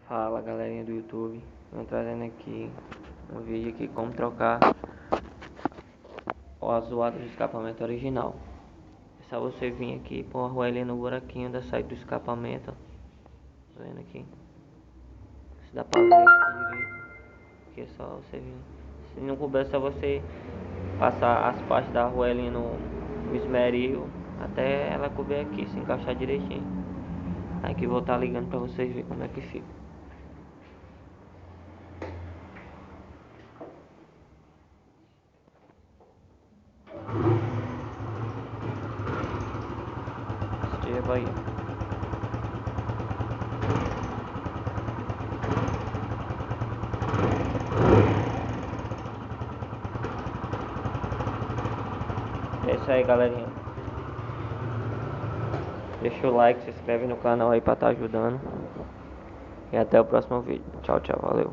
Fala galerinha do YouTube, estou trazendo aqui um vídeo aqui como trocar o azuado do escapamento original. É só você vir aqui, pôr a arruelinha no buraquinho da saída do escapamento, ó. Tá vendo aqui? Se dá pra ver aqui direito. Aqui é só você vir. Se não couber, é só você passar as partes da arruelinha no esmeril até ela couber aqui, se encaixar direitinho. Aqui vou estar ligando pra vocês verem como é que fica. Este é Bahia. É isso aí, galerinha. Deixa o like, se inscreve no canal aí pra estar ajudando. E até o próximo vídeo. Tchau, tchau, valeu.